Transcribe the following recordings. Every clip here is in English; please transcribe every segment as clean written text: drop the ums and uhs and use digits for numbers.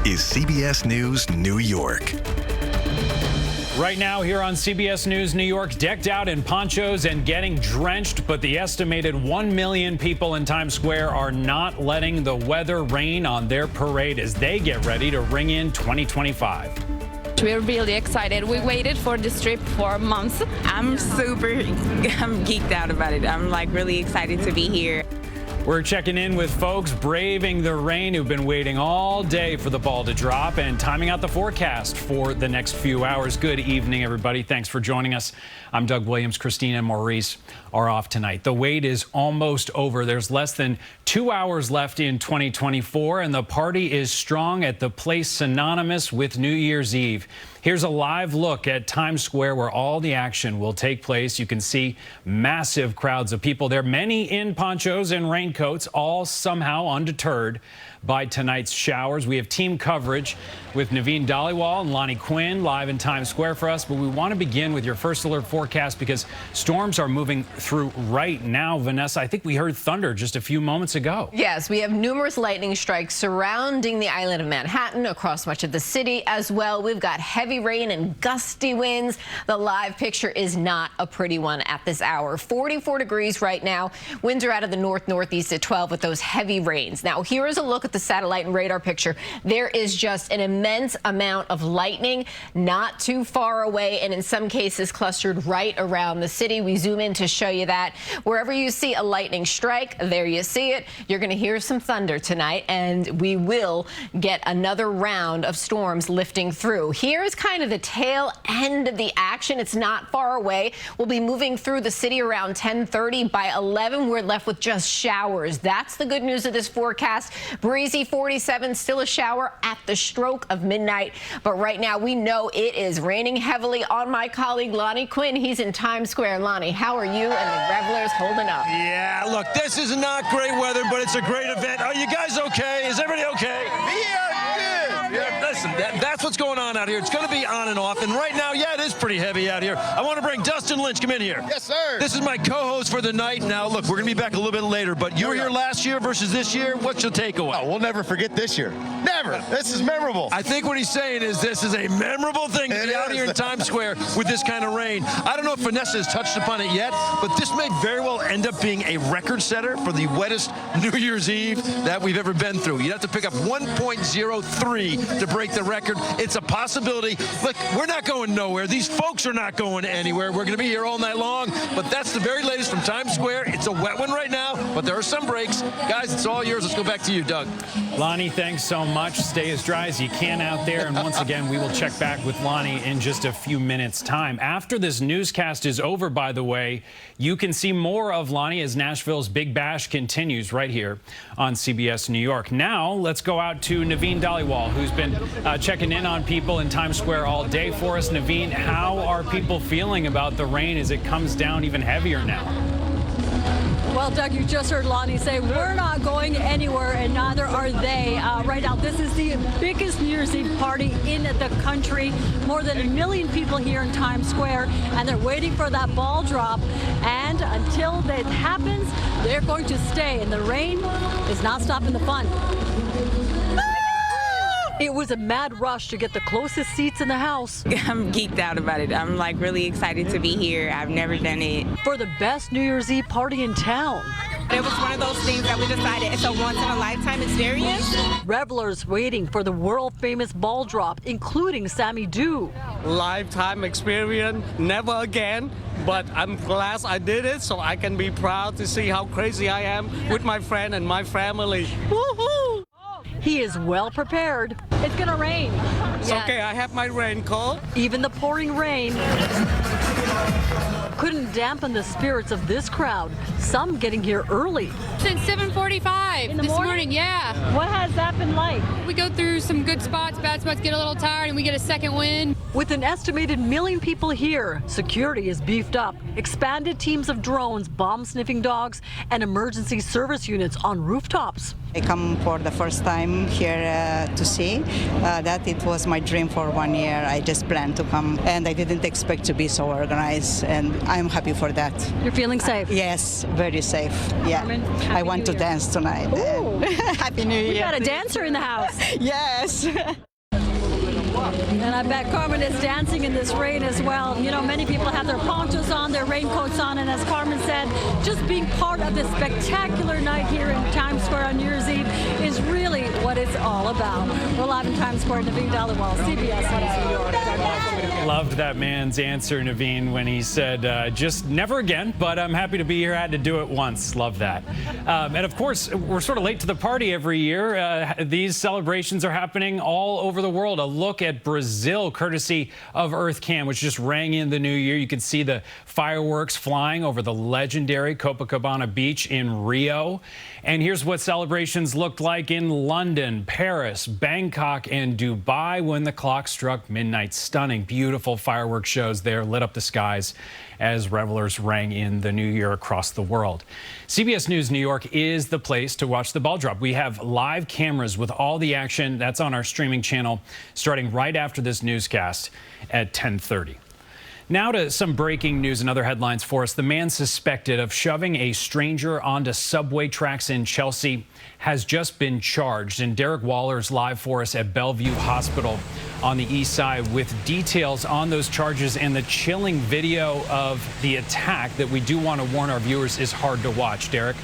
is CBS News New York. Right now here on CBS News New York, decked out in ponchos and getting drenched, but the estimated 1 million people in Times Square are not letting the weather rain on their parade as they get ready to ring in 2025. We're really excited. We waited for this trip for months. I'm geeked out about it. I'm like really excited to be here. We're checking in with folks braving the rain who've been waiting all day for the ball to drop and timing out the forecast for the next few hours. Good evening, everybody. Thanks for joining us. I'm Doug Williams. Christina and Maurice are off tonight. The wait is almost over. There's less than 2 hours left in 2024, and the party is strong at the place synonymous with New Year's Eve. Here's a live look at Times Square where all the action will take place. You can see massive crowds of people there, many in ponchos and raincoats, all somehow undeterred by tonight's showers. We have team coverage with Naveen Dhaliwal and Lonnie Quinn live in Times Square for us, but we want to begin with your first alert forecast because storms are moving through right now. Vanessa, I think we heard thunder just a few moments ago. Yes, we have numerous lightning strikes surrounding the island of Manhattan, across much of the city as well. We've got heavy rain and gusty winds. The live picture is not a pretty one at this hour. 44 degrees right now. Winds are out of the northeast at 12 with those heavy rains. Now, here is a look at the satellite and radar picture. There is just an immense amount of lightning not too far away, and in some cases clustered right around the city. We zoom in to show you that. Wherever you see a lightning strike, there you see it. You're going to hear some thunder tonight, and we will get another round of storms lifting through. Here is kind of the tail end of the action. It's not far away. We'll be moving through the city around 10:30. By 11, we're left with just showers. That's the good news of this forecast. Breezy 47, still a shower at the stroke of midnight. But right now, we know it is raining heavily on my colleague, Lonnie Quinn. He's in Times Square. Lonnie, how are you and the Revelers holding up? Yeah, look, this is not great weather, but it's a great event. Are you guys okay? Is everybody okay? Listen, that's what's going on out here. It's going to be on and off. And right now, yeah, it is pretty heavy out here. I want to bring Dustin Lynch. Come in here. Yes, sir. This is my co-host for the night. Now, look, we're going to be back a little bit later, but you were here last year versus this year. What's your takeaway? Oh, we'll never forget this year. Never. This is memorable. I think what he's saying is this is a memorable thing to be out here in Times Square with this kind of rain. I don't know if Vanessa has touched upon it yet, but this may very well end up being a record setter for the wettest New Year's Eve that we've ever been through. You'd have to pick up 1.03 to break the record. It's a possibility. Look, we're not going nowhere. These folks are not going anywhere. We're going to be here all night long, but that's the very latest from Times Square. It's a wet one right now, but there are some breaks. Guys, it's all yours. Let's go back to you, Doug. Lonnie, thanks so much. Stay as dry as you can out there. And once again, we will check back with Lonnie in just a few minutes' time. After this newscast is over, by the way, you can see more of Lonnie as Nashville's Big Bash continues right here on CBS New York. Now, let's go out to Naveen Dhaliwal, who's been checking in on people in Times Square all day for us. Naveen, how are people feeling about the rain as it comes down even heavier now? Well, Doug, you just heard Lonnie say we're not going anywhere, and neither are they. Right now, this is the biggest New Year's Eve party in the country. More than 1 million people here in Times Square, and they're waiting for that ball drop. And until that happens, they're going to stay, and the rain is not stopping the fun. It was a mad rush to get the closest seats in the house. I'm geeked out about it. I'm like really excited to be here. I've never done it. For the best New Year's Eve party in town. It was one of those things that we decided it's a once-in-a-lifetime experience. Revelers waiting for the world-famous ball drop, including Sammy Dew. Lifetime experience, never again. But I'm glad I did it, so I can be proud to see how crazy I am with my friend and my family. Woohoo! He is well prepared. It's gonna rain. It's okay, I have my raincoat. Even the pouring rain couldn't dampen the spirits of this crowd, some getting here early. Since 7:45 this morning, yeah. What has that been like? We go through some good spots, bad spots, get a little tired, and we get a second wind. With an estimated 1 million people here, security is beefed up. Expanded teams of drones, bomb-sniffing dogs, and emergency service units on rooftops. I come for the first time came here to see. That it was my dream for 1 year. I just planned to come, and I didn't expect to be so organized, and I'm happy for that. You're feeling safe? Yes, very safe. Yeah, I want to dance tonight. Happy New Year. We got a dancer in the house. Yes. And I bet Carmen is dancing in this rain as well. You know, many people have their ponchos on, their raincoats on, and as Carmen said, just being part of this spectacular night here in Times Square on New Year's Eve is really what it's all about. We're live in Times Square, Naveen Dhaliwal, CBS News, New York. Loved that man's answer, Naveen, when he said, just never again, but I'm happy to be here. I had to do it once. Love that. And of course, we're sort of late to the party every year. These celebrations are happening all over the world. A look at Brazil, courtesy of EarthCam, which just rang in the new year. You can see the fireworks flying over the legendary Copacabana Beach in Rio. And here's what celebrations looked like in London, Paris, Bangkok, and Dubai when the clock struck midnight. Stunning, beautiful fireworks shows there lit up the skies as revelers rang in the new year across the world. CBS News New York is the place to watch the ball drop. We have live cameras with all the action. That's on our streaming channel starting right after this newscast at 10:30. Now to some breaking news and other headlines for us. The man suspected of shoving a stranger onto subway tracks in Chelsea has just been charged. And Derek Waller's live for us at Bellevue Hospital on the east side with details on those charges, and the chilling video of the attack that we do want to warn our viewers is hard to watch. Derek?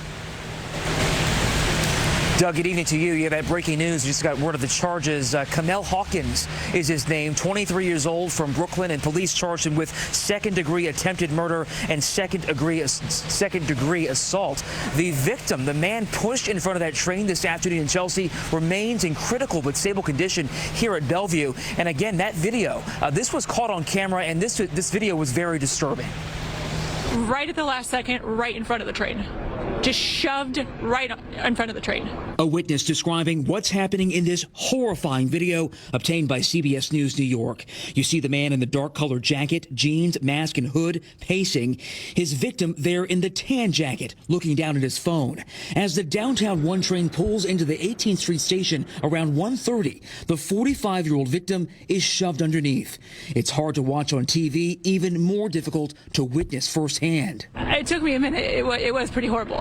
Doug, good evening to you. You have that breaking news. You just got word of the charges. Kamel Hawkins is his name, 23 years old, from Brooklyn, and police charged him with second-degree attempted murder and second-degree assault. The victim, the man pushed in front of that train this afternoon in Chelsea, remains in critical but stable condition here at Bellevue. And again, that video, this was caught on camera, and this video was very disturbing. Right at the last second, right in front of the train. Just shoved right in front of the train. A witness describing what's happening in this horrifying video obtained by CBS News New York. You see the man in the dark-colored jacket, jeans, mask, and hood pacing. His victim there in the tan jacket, looking down at his phone. As the downtown 1 train pulls into the 18th Street station around 1:30, the 45-year-old victim is shoved underneath. It's hard to watch on TV, even more difficult to witness firsthand. It took me a minute. It was pretty horrible.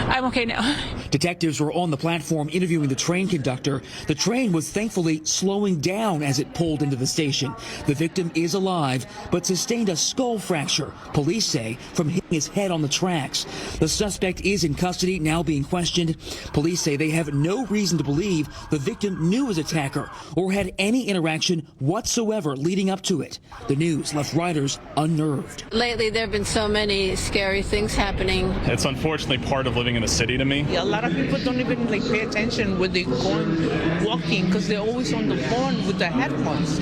I'm okay now. Detectives were on the platform interviewing the train conductor. The train was thankfully slowing down as it pulled into the station. The victim is alive, but sustained a skull fracture, police say, from hitting his head on the tracks. The suspect is in custody, now being questioned. Police say they have no reason to believe the victim knew his attacker or had any interaction whatsoever leading up to it. The news left riders unnerved. Lately, there have been so many scary things happening. It's unfortunately part of living in the city to me. A lot of people don't even pay attention when they're going walking because they're always on the phone with the headphones.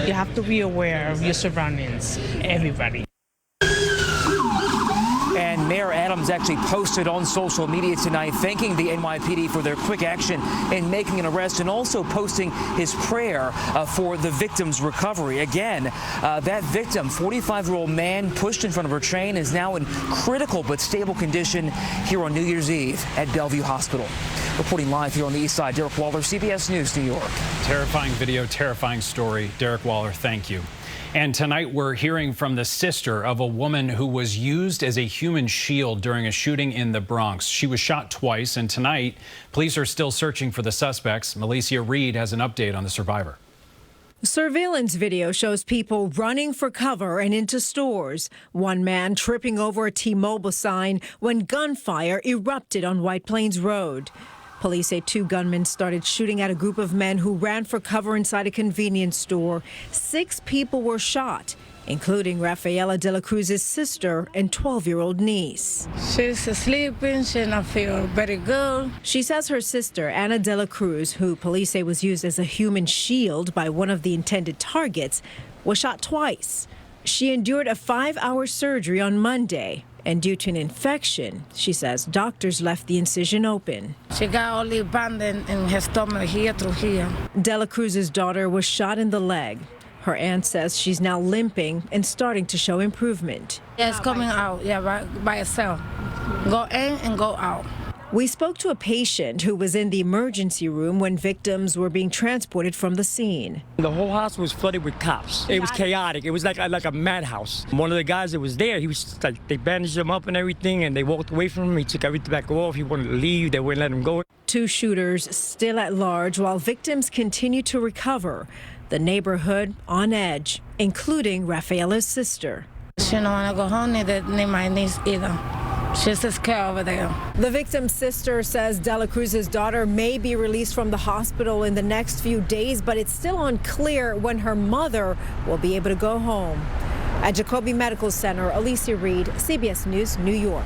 You have to be aware of your surroundings, everybody. And Mayor Adams actually posted on social media tonight thanking the NYPD for their quick action in making an arrest, and also posting his prayer for the victim's recovery. Again, that victim, 45-year-old man pushed in front of her train, is now in critical but stable condition here on New Year's Eve at Bellevue Hospital. Reporting live here on the east side, Derek Waller, CBS News, New York. Terrifying video, terrifying story. Derek Waller, thank you. And tonight we're hearing from the sister of a woman who was used as a human shield during a shooting in the Bronx. She was shot twice, and tonight police are still searching for the suspects. Milicia Reed has an update on the survivor. Surveillance video shows people running for cover and into stores. One man tripping over a T-Mobile sign when gunfire erupted on White Plains Road. Police say 2 gunmen started shooting at a group of men who ran for cover inside a convenience store. 6 people were shot, including Rafaela de la Cruz's sister and 12-year-old niece. She's sleeping. She not feel very good. She says her sister, Ana de la Cruz, who police say was used as a human shield by one of the intended targets, was shot twice. She endured a 5-hour surgery on Monday. And due to an infection, she says doctors left the incision open. She got only band in her stomach here through here. De la Cruz's daughter was shot in the leg. Her aunt says she's now limping and starting to show improvement. Yeah, it's coming out, by itself. Go in and go out. We spoke to a patient who was in the emergency room when victims were being transported from the scene. The whole house was flooded with cops. It was chaotic. It was like a madhouse. One of the guys that was there, he was like, they bandaged him up and everything, and they walked away from him. He took everything back off. He wanted to leave. They wouldn't let him go. 2 shooters still at large while victims continue to recover. The neighborhood on edge, including Rafaela's sister. She don't want to go home, neither my niece either. She's just scared over there. The victim's sister says Dela Cruz's daughter may be released from the hospital in the next few days, but it's still unclear when her mother will be able to go home. At Jacobi Medical Center, Alicia Reed, CBS News, New York.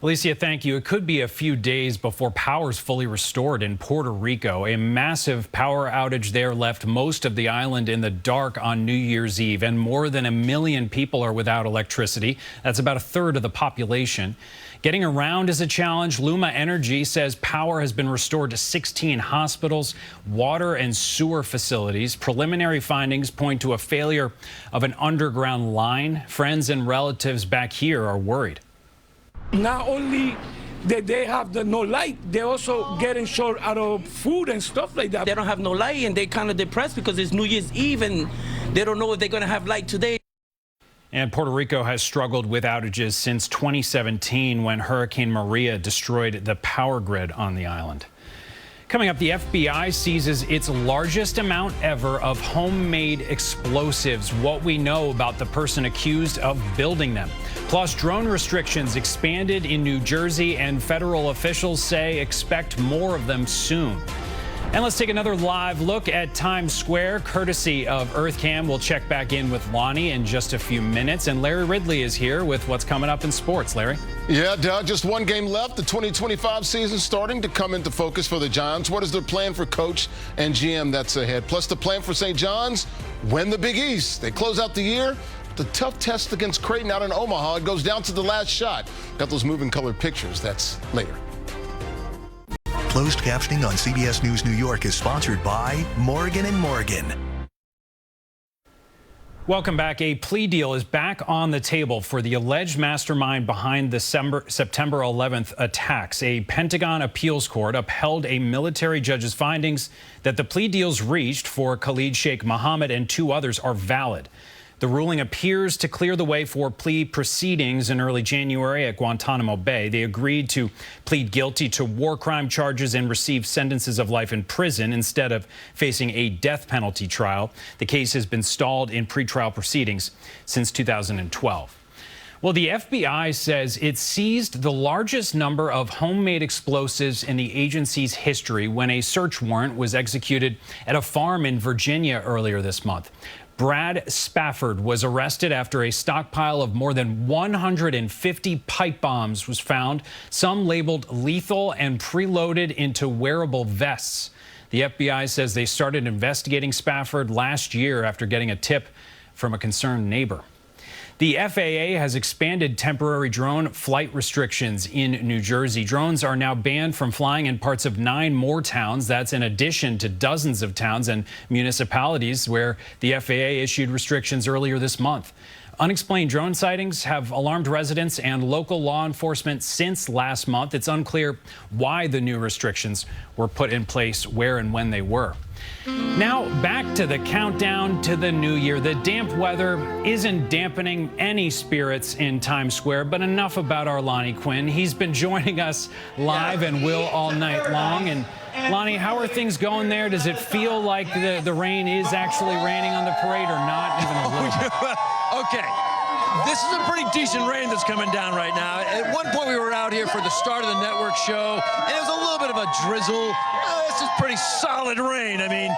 Alicia, thank you. It could be a few days before power is fully restored in Puerto Rico. A massive power outage there left most of the island in the dark on New Year's Eve, and more than 1 million people are without electricity. That's about 1/3 of the population. Getting around is a challenge. Luma Energy says power has been restored to 16 hospitals, water and sewer facilities. Preliminary findings point to a failure of an underground line. Friends and relatives back here are worried. Not only that they have no light, they're also getting short out of food and stuff like that. They don't have no light, and they're kind of depressed because it's New Year's Eve and they don't know if they're going to have light today. And Puerto Rico has struggled with outages since 2017 when Hurricane Maria destroyed the power grid on the island. Coming up, the FBI seizes its largest amount ever of homemade explosives. What we know about the person accused of building them. Plus, drone restrictions expanded in New Jersey, and federal officials say expect more of them soon. And let's take another live look at Times Square, courtesy of EarthCam. We'll check back in with Lonnie in just a few minutes. And Larry Ridley is here with what's coming up in sports. Larry? Yeah, Doug, just one game left. The 2025 season starting to come into focus for the Giants. What is their plan for coach and GM that's ahead? Plus the plan for St. John's, win the Big East. They close out the year. The tough test against Creighton out in Omaha. It goes down to the last shot. Got those moving colored pictures. That's later. Closed captioning on CBS News New York is sponsored by Morgan & Morgan. Welcome back. A plea deal is back on the table for the alleged mastermind behind the September 11th attacks. A Pentagon appeals court upheld a military judge's findings that the plea deals reached for Khalid Sheikh Mohammed and 2 others are valid. The ruling appears to clear the way for plea proceedings in early January at Guantanamo Bay. They agreed to plead guilty to war crime charges and receive sentences of life in prison instead of facing a death penalty trial. The case has been stalled in pretrial proceedings since 2012. Well, the FBI says it seized the largest number of homemade explosives in the agency's history when a search warrant was executed at a farm in Virginia earlier this month. Brad Spafford was arrested after a stockpile of more than 150 pipe bombs was found, some labeled lethal and preloaded into wearable vests. The FBI says they started investigating Spafford last year after getting a tip from a concerned neighbor. The FAA has expanded temporary drone flight restrictions in New Jersey. Drones are now banned from flying in parts of 9 more towns. That's in addition to dozens of towns and municipalities where the FAA issued restrictions earlier this month. Unexplained drone sightings have alarmed residents and local law enforcement since last month. It's unclear why the new restrictions were put in place, where and when they were. Now back to the countdown to the new year. The damp weather isn't dampening any spirits in Times Square, but enough about our Lonnie Quinn. He's been joining us live and will all night long. And Lonnie, how are things going there? Does it feel like the rain is actually raining on the parade or not even a little bit? Okay. This is a pretty decent rain that's coming down right now. At one point, we were out here for the start of the network show, and it was a little bit of a drizzle. This is pretty solid rain. I mean,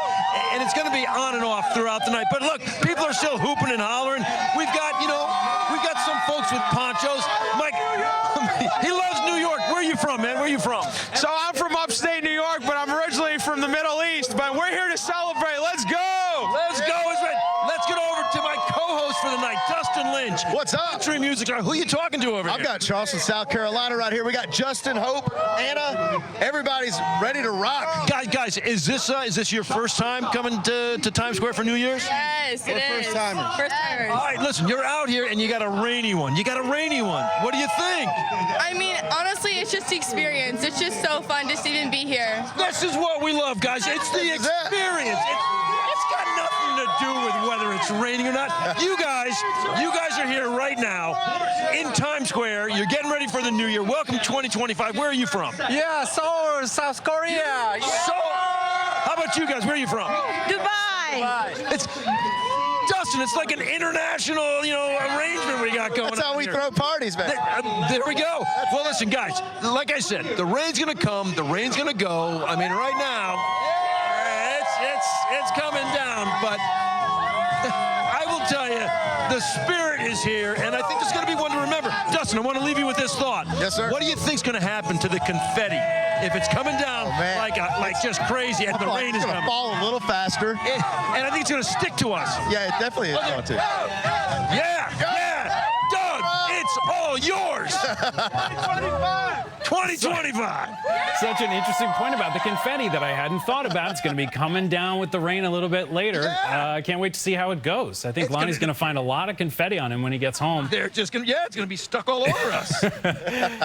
and it's going to be on and off throughout the night. But look, people are still hooping and hollering. We've got some folks with ponchos. Mike, he loves New York. Where are you from, man? Where are you from? So I'm from upstate New York, but I'm originally from the Middle East. But we're here to celebrate. Let's go! Let's go. Let's get over to my co-host for the night, Dustin Lynch. What's up? country music star. Who are you talking to over here? I've got Charleston, South Carolina right here. We got Justin, Hope, Anna. Everybody's ready to rock. Guys, is this your first time coming to Times Square for New Year's? Yes, it is. First timers. First timers. All right, listen, you're out here and you got a rainy one. What do you think? I mean, honestly, it's just the experience. It's just so fun just to even be here. This is what we love, guys. It's the experience. It's got nothing to do with whether it's raining or not. You guys are here right now in Times Square. You're getting ready for the new year. Welcome 2025. Where are you from? Yeah, Seoul, South Korea. How about you guys? Where are you from? Dubai. Dustin, it's like an international, arrangement we got going on. That's how we throw parties, man. There we go. Well, listen, guys, like I said, the rain's going to come, the rain's going to go. I mean, right now, it's coming down, but I will tell you, the spirit is here, and I think there's going to be one to remember. Dustin, I want to leave you with this thought. Yes, sir. What do you think's going to happen to the confetti if it's coming down like just crazy and the rain is coming? It's going to fall a little faster. And I think it's going to stick to us. Yeah, it definitely is going to. Yeah. Doug, it's all yours. 2025. Such an interesting point about the confetti that I hadn't thought about. It's going to be coming down with the rain a little bit later. I can't wait to see how it goes. I think Lonnie's going to find a lot of confetti on him when he gets home. They're just going to, it's going to be stuck all over us.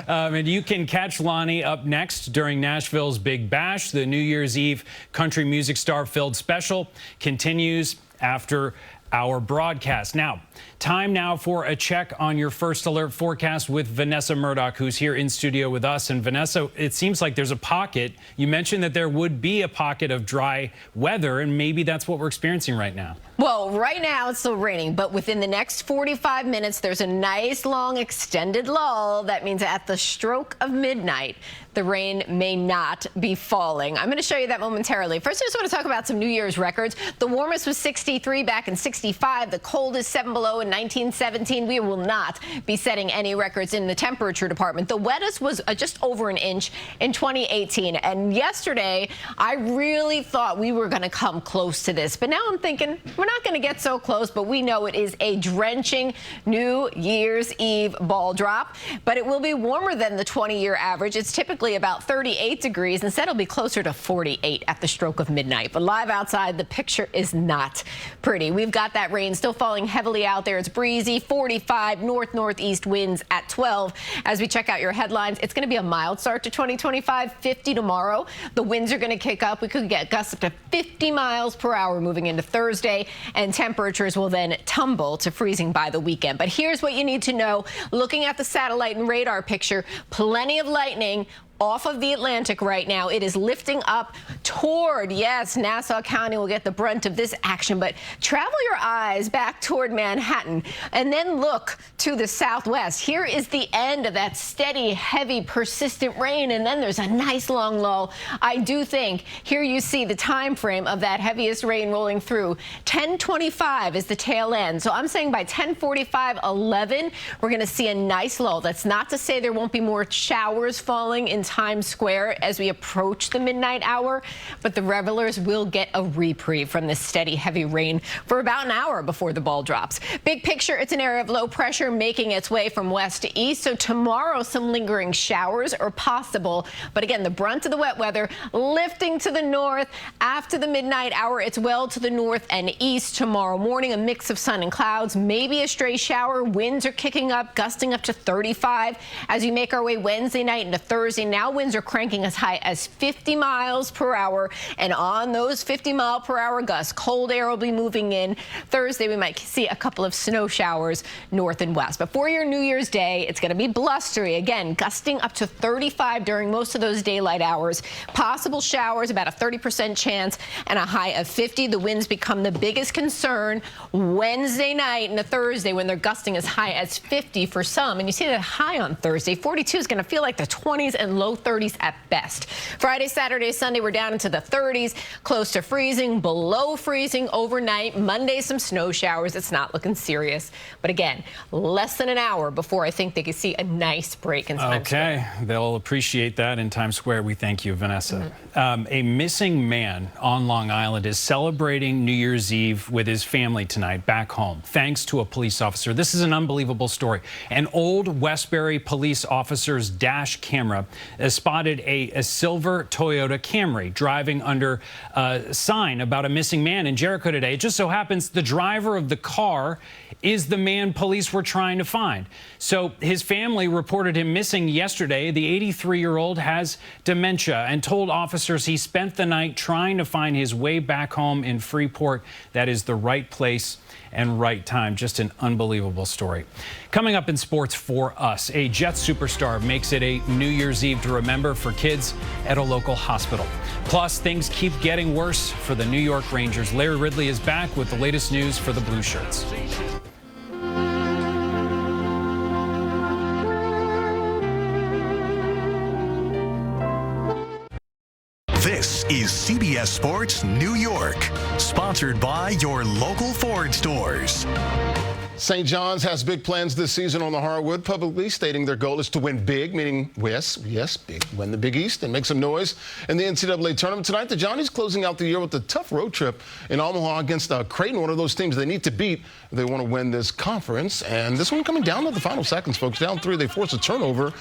And you can catch Lonnie up next during Nashville's Big Bash. The New Year's Eve country music star filled special continues after our broadcast. Now, time now for a check on your first alert forecast with Vanessa Murdoch, who's here in studio with us. And Vanessa, it seems like there's a pocket. You mentioned that there would be a pocket of dry weather, and maybe that's what we're experiencing right now. Well, right now it's still raining, but within the next 45 minutes, there's a nice long extended lull. That means at the stroke of midnight, the rain may not be falling. I'm going to show you that momentarily. First, I just want to talk about some New Year's records. The warmest was 63 back in 65. The coldest 7 below in 1917. We will not be setting any records in the temperature department. The wettest was just over an inch in 2018. And yesterday, I really thought we were going to come close to this. But now I'm thinking we're not going to get so close, but we know it is a drenching New Year's Eve ball drop. But it will be warmer than the 20-year average. It's typically about 38 degrees. Instead, it'll be closer to 48 at the stroke of midnight. But live outside, the picture is not pretty. We've got that rain still falling heavily out there. It's breezy, 45 north-northeast winds at 12. As we check out your headlines, it's going to be a mild start to 2025, 50 tomorrow. The winds are going to kick up. We could get gusts up to 50 miles per hour moving into Thursday, and temperatures will then tumble to freezing by the weekend. But here's what you need to know. Looking at the satellite and radar picture, plenty of lightning off of the Atlantic right now. It is lifting up toward, yes, Nassau County will get the brunt of this action, but travel your eyes back toward Manhattan and then look to the southwest. Here is the end of that steady, heavy, persistent rain, and then there's a nice long lull. I do think here you see the time frame of that heaviest rain rolling through. 10:25 is the tail end. So I'm saying by 10:45, 11, we're going to see a nice lull. That's not to say there won't be more showers falling in Times Square as we approach the midnight hour, but the revelers will get a reprieve from this steady, heavy rain for about an hour before the ball drops. Big picture, it's an area of low pressure making its way from west to east, so tomorrow some lingering showers are possible, but again, the brunt of the wet weather lifting to the north after the midnight hour. It's well to the north and east tomorrow morning, a mix of sun and clouds, maybe a stray shower. Winds are kicking up, gusting up to 35 as we make our way Wednesday night into Thursday. Now winds are cranking as high as 50 miles per hour, and on those 50-mile-per-hour gusts, cold air will be moving in. Thursday, we might see a couple of snow showers north and west. But for your New Year's Day, it's going to be blustery. Again, gusting up to 35 during most of those daylight hours. Possible showers, about a 30% chance, and a high of 50. The winds become the biggest concern Wednesday night into Thursday when they're gusting as high as 50 for some. And you see that high on Thursday. 42 is going to feel like the 20s and low 30s at best. Friday, Saturday, Sunday, we're down down into the 30s, close to freezing, below freezing overnight. Monday, some snow showers. It's not looking serious. But again, less than an hour before I think they could see a nice break in Times Square. Okay, they'll appreciate that in Times Square. We thank you, Vanessa. A missing man on Long Island is celebrating New Year's Eve with his family tonight back home, thanks to a police officer. This is an unbelievable story. An old Westbury police officer's dash camera spotted a silver Toyota Camry driving under a sign about a missing man in Jericho today. It just so happens the driver of the car is the man police were trying to find. So his family reported him missing yesterday. The 83-year-old has dementia and told officers he spent the night trying to find his way back home in Freeport. That is the right place and right time. Just an unbelievable story. Coming up in sports for us, a Jets superstar makes it a New Year's Eve to remember for kids at a local hospital. Plus, things keep getting worse for the New York Rangers. Larry Ridley is back with the latest news for the Blue Shirts. This is CBS Sports New York, sponsored by your local Ford stores. St. John's has big plans this season on the hardwood, publicly stating their goal is to win big, meaning yes, big, win the Big East and make some noise in the NCAA tournament tonight. The Johnnies closing out the year with a tough road trip in Omaha against Creighton, one of those teams they need to beat if they want to win this conference. And this one coming down to the final seconds, folks. Down 3, they force a turnover.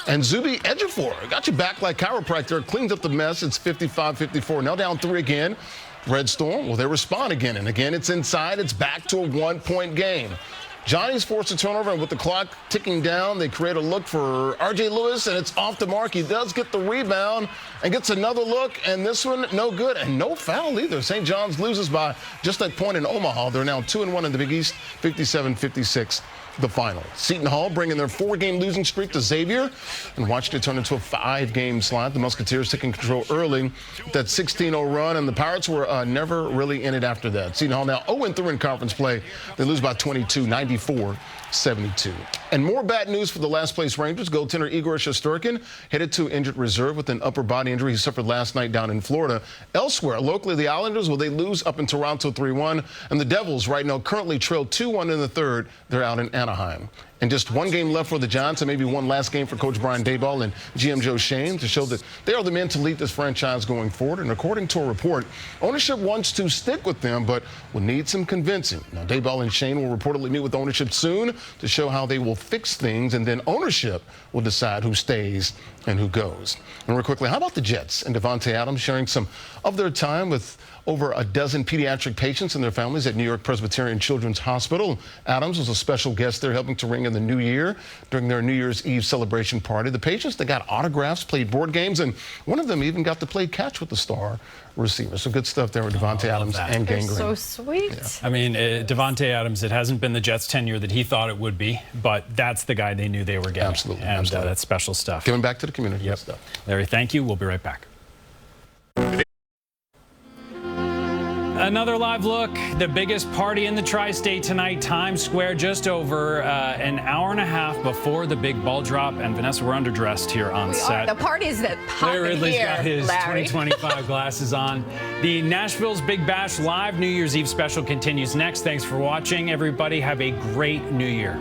And Zuby Ejiofor got you back like chiropractor, cleans up the mess. It's 55-54. Now down 3 again. Red Storm, well, they respond again. And again, it's inside. It's back to a 1-point game. Johnny's forced a turnover, and with the clock ticking down, they create a look for R.J. Lewis, and it's off the mark. He does get the rebound and gets another look, and this one no good, and no foul either. St. John's loses by just that point in Omaha. They're now 2-1 in the Big East, 57-56. The final. Seton Hall bringing their 4-game losing streak to Xavier and watched it turn into a 5-game slide. The Musketeers taking control early with that 16-0 run, and the Pirates were never really in it after that. Seton Hall now 0-3 in conference play. They lose by 22, 94-72. And more bad news for the last place Rangers. Goaltender Igor Shesterkin headed to injured reserve with an upper body injury he suffered last night down in Florida. Elsewhere, locally, the Islanders, well, they lose up in Toronto 3-1, and the Devils right now currently trail 2-1 in the third. They're out in Anaheim. And just one game left for the Giants, and maybe one last game for Coach Brian Daboll and GM Joe Shane to show that they are the men to lead this franchise going forward. And according to a report, ownership wants to stick with them, but will need some convincing. Now, Daboll and Shane will reportedly meet with ownership soon to show how they will fix things, and then ownership will decide who stays and who goes. And real quickly, how about the Jets and Davante Adams sharing some of their time with over a dozen pediatric patients and their families at New York Presbyterian Children's Hospital. Adams was a special guest there helping to ring in the new year during their New Year's Eve celebration party. The patients, they got autographs, played board games, and one of them even got to play catch with the star receiver. So good stuff there with Davante Adams and Gang Green. So sweet. Yeah. I mean, Davante Adams, it hasn't been the Jets' tenure that he thought it would be, but that's the guy they knew they were getting. Absolutely. And that's special stuff. Giving back to the community. Yep. Stuff. Larry, thank you. We'll be right back. Another live look, the biggest party in the tri-state tonight, Times Square, just over an hour and a half before the big ball drop. And Vanessa, we're underdressed here on set. The party's that popping Larry Ridley's here, got his Larry. 2025 glasses on. The Nashville's Big Bash live New Year's Eve special continues next. Thanks for watching, everybody. Have a great New Year.